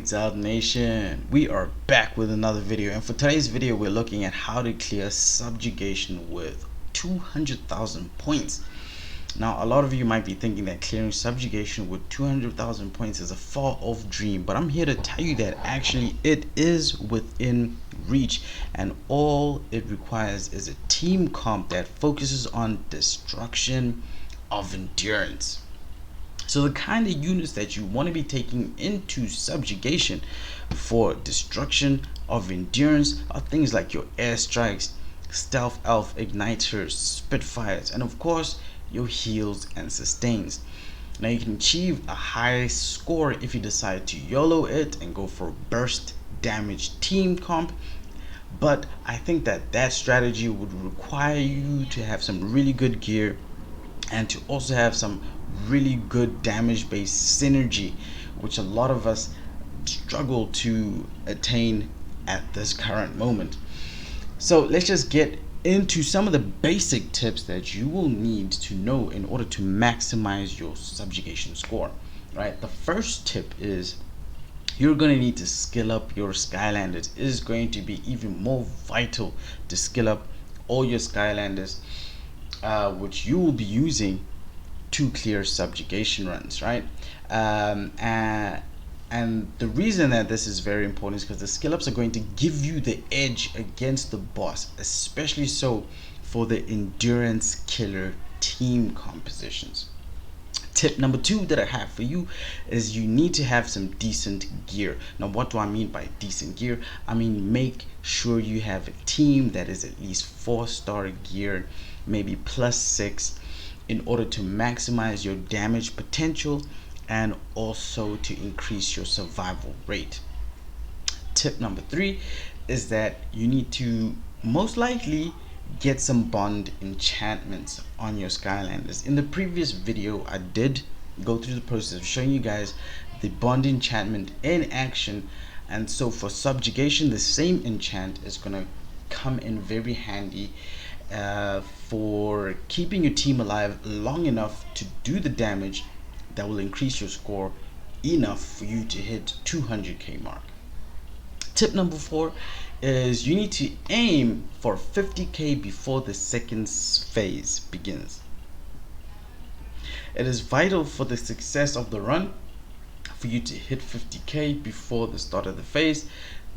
What's up, nation? We are back with another video, and for today's video we're looking at how to clear subjugation with 200,000 points. Now, a lot of you might be thinking that clearing subjugation with 200,000 points is a far off dream, but I'm here to tell you that actually it is within reach, and all it requires is a team comp that focuses on destruction of endurance. So the kind of units that you want to be taking into subjugation for destruction of endurance are things like your airstrikes, stealth elf igniters, spitfires, and of course your heals and sustains. Now you can achieve a high score if you decide to YOLO it and go for burst damage team comp, but I think that strategy would require you to have some really good gear and to also have some really good damage based synergy, which a lot of us struggle to attain at this current moment. So let's just get into some of the basic tips that you will need to know in order to maximize your subjugation score. Right, the first tip is you're going to need to skill up your Skylanders. It is going to be even more vital to skill up all your Skylanders, which you will be using to clear subjugation runs, right? And the reason that this is very important is because the skill ups are going to give you the edge against the boss, especially so for the endurance killer team compositions. Tip number 2 that I have for you is you need to have some decent gear. Now, what do I mean by decent gear? I mean, make sure you have a team that is at least 4-star gear, maybe +6, in order to maximize your damage potential and also to increase your survival rate. Tip number 3 is that you need to most likely get some bond enchantments on your Skylanders. In the previous video I did go through the process of showing you guys the bond enchantment in action, and so for subjugation the same enchant is going to come in very handy for keeping your team alive long enough to do the damage that will increase your score enough for you to hit 200k mark. Tip number 4 is you need to aim for 50k before the second phase begins. It is vital for the success of the run for you to hit 50k before the start of the phase.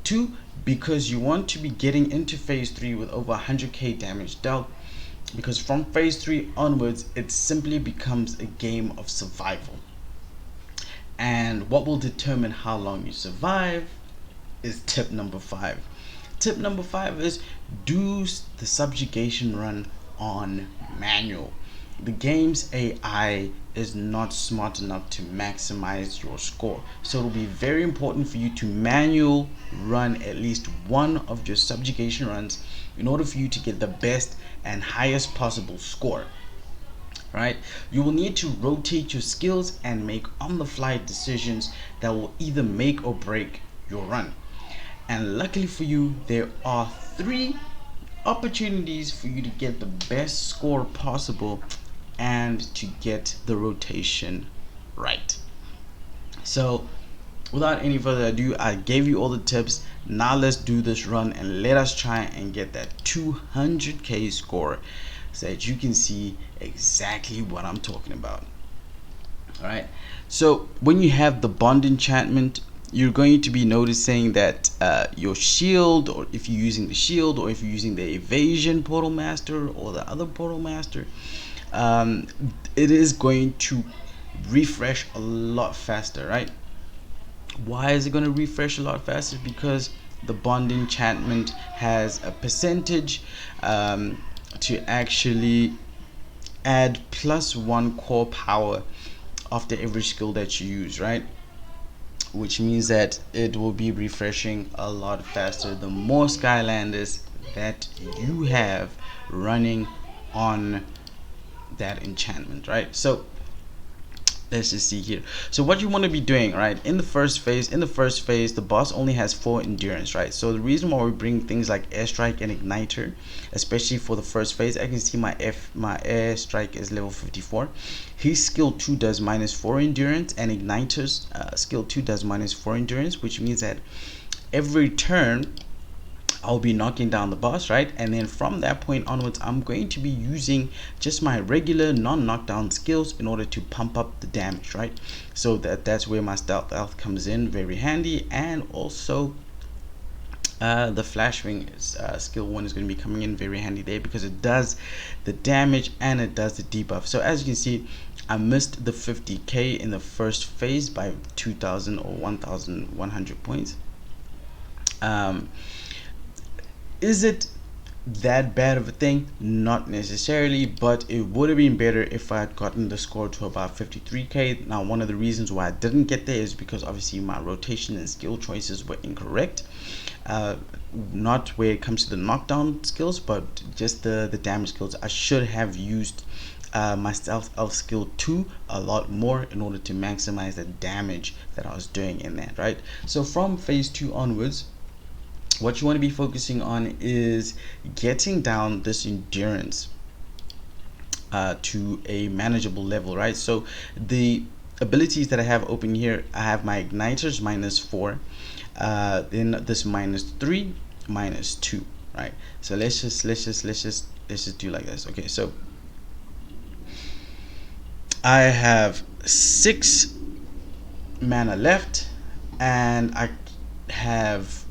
2, because you want to be getting into phase 3 with over 100k damage dealt, because from phase 3 onwards it simply becomes a game of survival, and what will determine how long you survive is tip number 5. Tip number 5 is do the subjugation run on manual. The game's AI is not smart enough to maximize your score, so it'll be very important for you to manual run at least one of your subjugation runs in order for you to get the best and highest possible score. Right, you will need to rotate your skills and make on-the-fly decisions that will either make or break your run. And luckily for you, there are 3 opportunities for you to get the best score possible and to get the rotation right. So without any further ado, I gave you all the tips. Now let's do this run and let us try and get that 200k score so that you can see exactly what I'm talking about. Alright, so when you have the bond enchantment, you're going to be noticing that your shield, or if you're using the shield, or if you're using the evasion portal master or the other portal master, it is going to refresh a lot faster, right? Why is it going to refresh a lot faster? Because the bond enchantment has a percentage to actually add +1 core power after every skill that you use, right? Which means that it will be refreshing a lot faster the more Skylanders that you have running on that enchantment, right? So let's just see here. So what you want to be doing, right, in the first phase, the boss only has 4 endurance, right? So the reason why we bring things like airstrike and igniter, especially for the first phase, I can see my airstrike is level 54. His skill 2 does -4 endurance, and igniter's skill 2 does -4 endurance, which means that every turn I'll be knocking down the boss, right? And then from that point onwards, I'm going to be using just my regular non-knockdown skills in order to pump up the damage, right? So that's where my stealth elf comes in very handy. And also the flash wing skill 1 is going to be coming in very handy there, because it does the damage and it does the debuff. So as you can see, I missed the 50k in the first phase by 2000 or 1100 points. Is it that bad of a thing? Not necessarily, but it would have been better if I had gotten the score to about 53k. Now, one of the reasons why I didn't get there is because obviously my rotation and skill choices were incorrect. Not where it comes to the knockdown skills, but just the damage skills. I should have used my stealth elf skill 2 a lot more in order to maximize the damage that I was doing in that, right? So from phase 2 onwards, what you want to be focusing on is getting down this endurance to a manageable level, right? So the abilities that I have open here, I have my igniters -4, then this -3, -2, right? So let's just do like this. Okay, so I have 6 mana left, and I have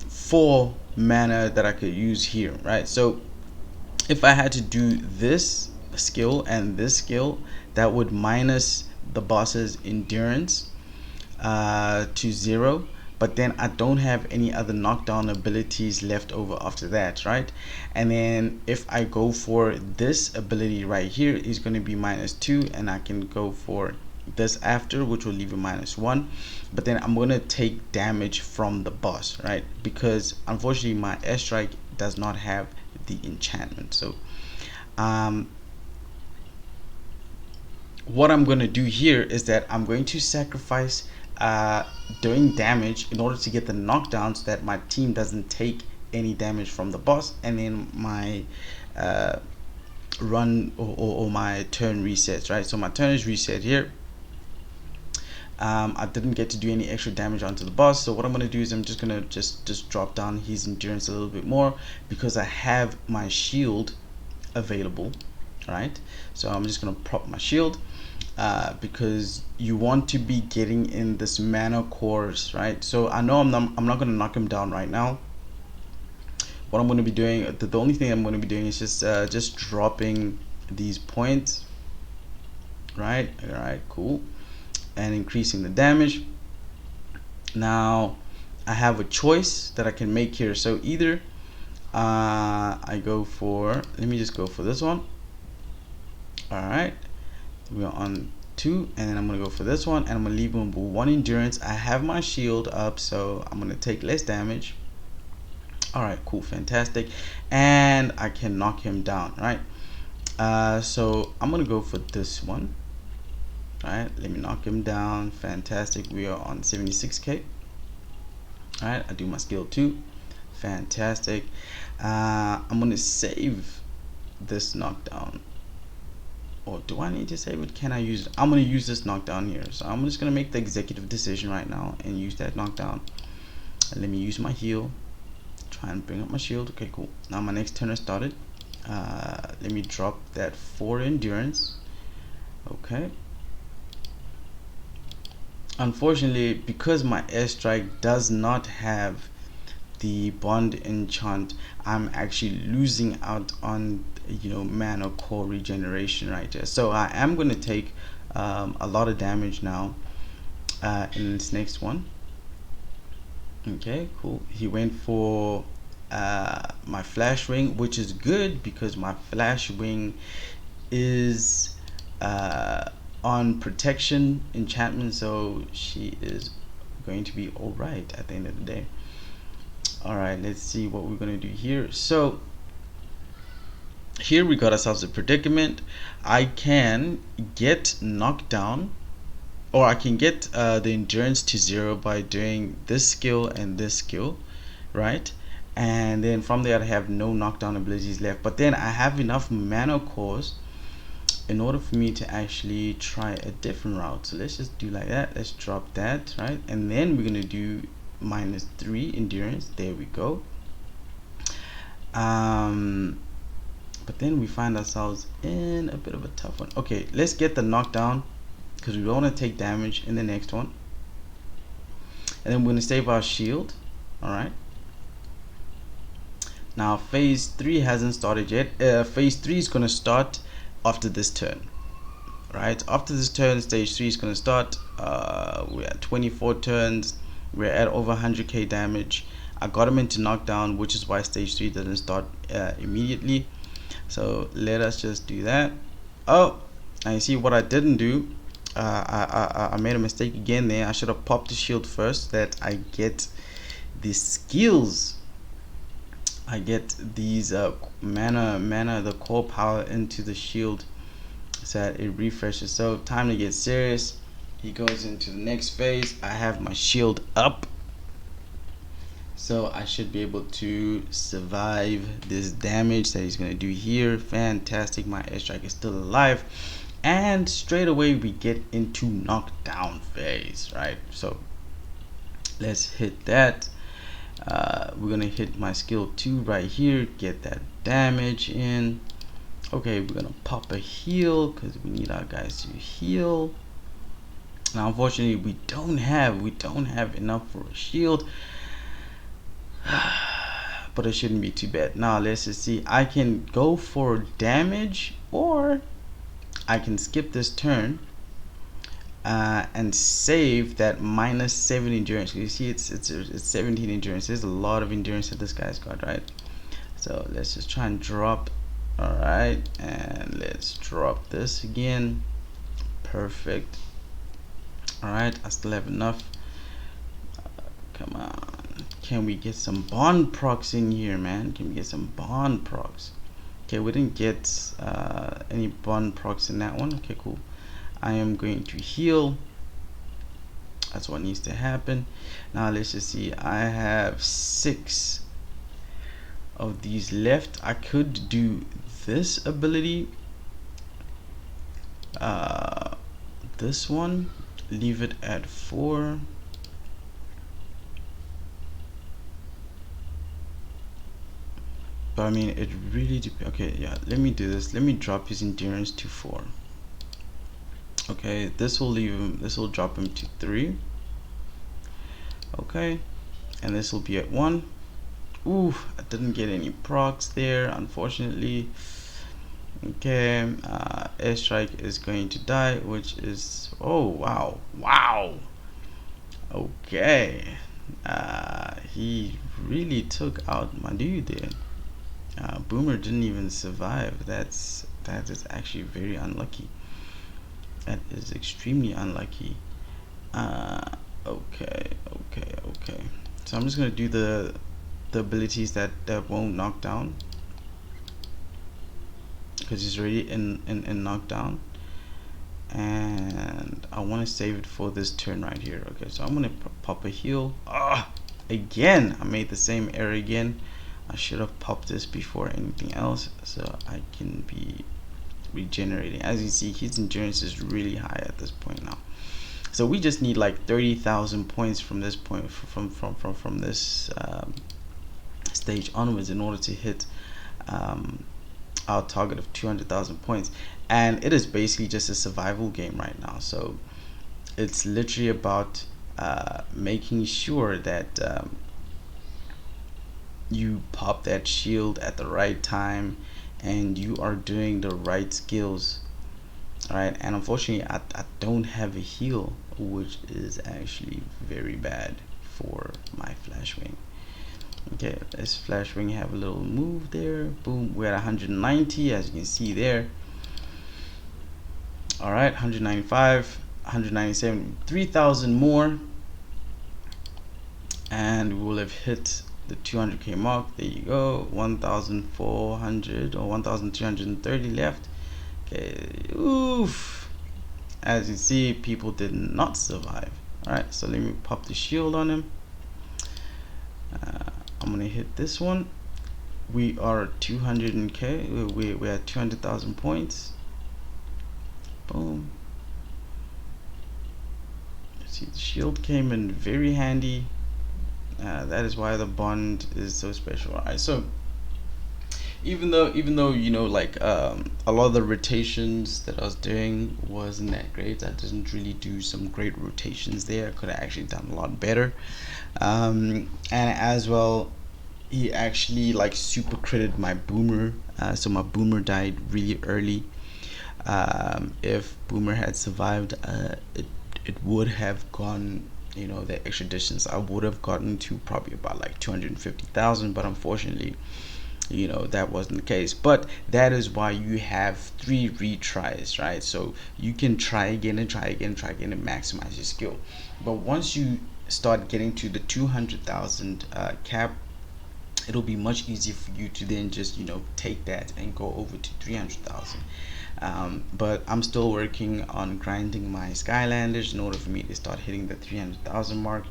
4 mana that I could use here, right? So if I had to do this skill and this skill, that would minus the boss's endurance to 0, but then I don't have any other knockdown abilities left over after that, right? And then if I go for this ability right here, is going to be -2, and I can go for this after, which will leave a -1, but then I'm gonna take damage from the boss, right? Because unfortunately my airstrike does not have the enchantment. So what I'm gonna do here is that I'm going to sacrifice doing damage in order to get the knockdown, so that my team doesn't take any damage from the boss, and then my run or my turn resets, right? So my turn is reset here. I didn't get to do any extra damage onto the boss, so what I'm going to do is I'm just going to just drop down his endurance a little bit more, because I have my shield available, right? So I'm just going to prop my shield, because you want to be getting in this mana cores, right? So I know I'm not going to knock him down right now. What I'm going to be doing, the only thing I'm going to be doing is just dropping these points, right? All right, cool. And increasing the damage. Now I have a choice that I can make here. So either I go for, let me just go for this one. All right, we're on 2, and then I'm gonna go for this one, and I'm gonna leave him with 1 endurance. I have my shield up, so I'm gonna take less damage. All right, cool, fantastic. And I can knock him down, right? So I'm gonna go for this one. Alright, let me knock him down. Fantastic. We are on 76k. Alright, I do my skill 2. Fantastic. I'm gonna save this knockdown. Or do I need to save it? Can I use it? I'm gonna use this knockdown here. So I'm just gonna make the executive decision right now and use that knockdown. And let me use my heal. Try and bring up my shield. Okay, cool. Now my next turn has started. Let me drop that 4 endurance. Okay. Unfortunately, because my airstrike does not have the bond enchant, I'm actually losing out on, you know, mana core regeneration right there. So I am going to take a lot of damage now in this next one. Okay, cool. He went for my flash wing, which is good because my flash wing is on protection enchantment, so she is going to be all right at the end of the day. All right, let's see what we're going to do here. So here we got ourselves a predicament. I can get knocked down, or I can get the endurance to 0 by doing this skill and this skill, right? And then from there I have no knockdown abilities left, but then I have enough mana cores in order for me to actually try a different route. So let's just do like that. Let's drop that, right? And then we're gonna do -3 endurance. There we go. But then we find ourselves in a bit of a tough one. Okay, let's get the knockdown because we don't want to take damage in the next one. And then we're gonna save our shield. All right. Now phase 3 hasn't started yet. Phase 3 is gonna start after this turn, right? After this turn, stage 3 is gonna start. We're at 24 turns. We're at over 100k damage. I got him into knockdown, which is why stage 3 doesn't start immediately. So let us just do that. Oh, and you see what I didn't do. I made a mistake again there. I should have popped the shield first so that I get the skills. I get these mana, the core power into the shield so that it refreshes. So time to get serious. He goes into the next phase. I have my shield up, so I should be able to survive this damage that he's gonna do here. Fantastic, my airstrike is still alive, and straight away we get into knockdown phase, right? So let's hit that. We're gonna hit my skill 2 right here, get that damage in. Okay, we're gonna pop a heal because we need our guys to heal. Now unfortunately we don't have enough for a shield, but it shouldn't be too bad. Now let's just see. I can go for damage, or I can skip this turn and save that -7 endurance. You see, it's 17 endurance. There's a lot of endurance that this guy's got, right? So let's just try and drop. All right, and let's drop this again. Perfect. All right, I still have enough. Come on, can we get some bond procs in here, man? Can we get some bond procs? Okay, we didn't get any bond procs in that one. Okay, cool. I am going to heal. That's what needs to happen. Now let's just see. I have 6 of these left. I could do this ability, this one, leave it at 4. But I mean, it really depends. Okay, yeah, let me do this. Let me drop his endurance to 4. Okay, this will leave him, this will drop him to 3. Okay, and this will be at 1. Ooh, I didn't get any procs there, unfortunately. Okay, airstrike is going to die, which is, oh wow, okay, he really took out my dude there. Boomer didn't even survive. That is actually very unlucky. That is extremely unlucky. Okay. So I'm just gonna do the abilities that won't knock down, because he's already in knockdown, and I want to save it for this turn right here. Okay, so I'm gonna pop a heal. Again, I made the same error again. I should have popped this before anything else, so I can be regenerating. As you see, his endurance is really high at this point now. So we just need like 30,000 points from this point, from this stage onwards, in order to hit our target of 200,000 points. And it is basically just a survival game right now. So it's literally about making sure that you pop that shield at the right time and you are doing the right skills. Alright, and unfortunately I don't have a heal, which is actually very bad for my Flashwing. Okay, let's Flashwing have a little move there. Boom, we're at 190, as you can see there. Alright, 195, 197, 3,000 more, and we will have hit the 200k mark. There you go, 1,400 or 1,330 left. Okay, oof. As you see, people did not survive. All right, so let me pop the shield on him. I'm gonna hit this one. We are 200k. We're at 200,000 points. Boom. See, the shield came in very handy. That is why the bond is so special. Alright, so even though you know, like a lot of the rotations that I was doing wasn't that great, I didn't really do some great rotations there. I could have actually done a lot better. And as well, he actually like super critted my boomer, so my boomer died really early. If boomer had survived, it would have gone, you know, the extra distance. I would have gotten to probably about like 250,000, but unfortunately, you know, that wasn't the case. But that is why you have 3 retries, right? So you can try again and try again and try again and maximize your skill. But once you start getting to the 200,000 cap, it'll be much easier for you to then just, you know, take that and go over to 300,000. But I'm still working on grinding my Skylanders in order for me to start hitting the 300,000 mark.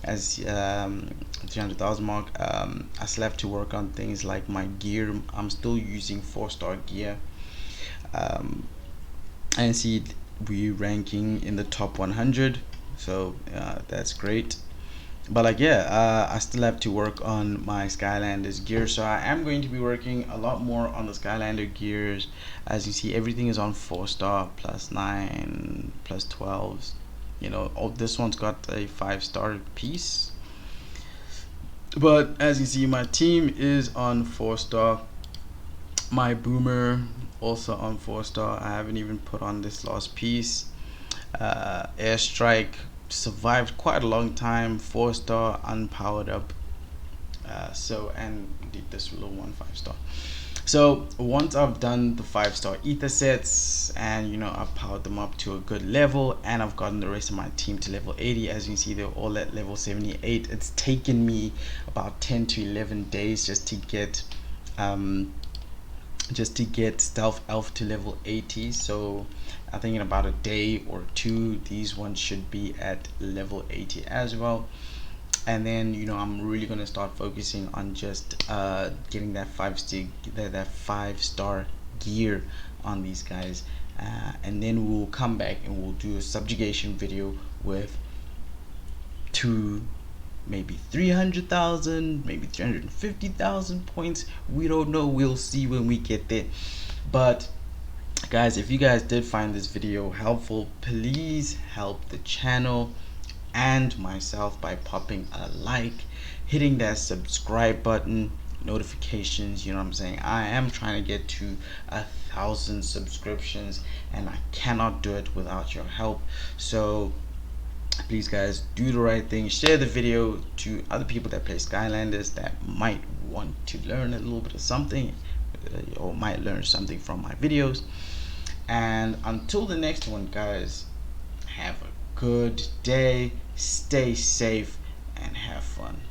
As 300,000 mark, I still have to work on things like my gear. I'm still using 4-star gear, and see we ranking in the top 100, so that's great. But like, yeah, I still have to work on my Skylanders gear, so I am going to be working a lot more on the Skylander gears. As you see, everything is on 4-star, +9, +12s. You know, this one's got a 5-star piece, but as you see, my team is on 4-star. My boomer also on 4-star. I haven't even put on this last piece. Airstrike survived quite a long time, 4-star, unpowered up. So, and this little one 5-star. So once I've done the 5-star ether sets, and you know, I've powered them up to a good level, and I've gotten the rest of my team to level 80, as you can see, they're all at level 78. It's taken me about 10 to 11 days just to get Stealth Elf to level 80. So I think in about a day or two, these ones should be at level 80 as well. And then, you know, I'm really going to start focusing on just getting that 5-star gear on these guys, and then we'll come back and we'll do a subjugation video with maybe 300,000, maybe 350,000 points. We don't know, we'll see when we get there. But guys, if you guys did find this video helpful, please help the channel and myself by popping a like, hitting that subscribe button, notifications. You know what I'm saying? I am trying to get to 1,000 subscriptions, and I cannot do it without your help. So please guys, do the right thing. Share the video to other people that play Skylanders that might want to learn a little bit of something, or might learn something from my videos. And until the next one, guys, have a good day, stay safe, and have fun.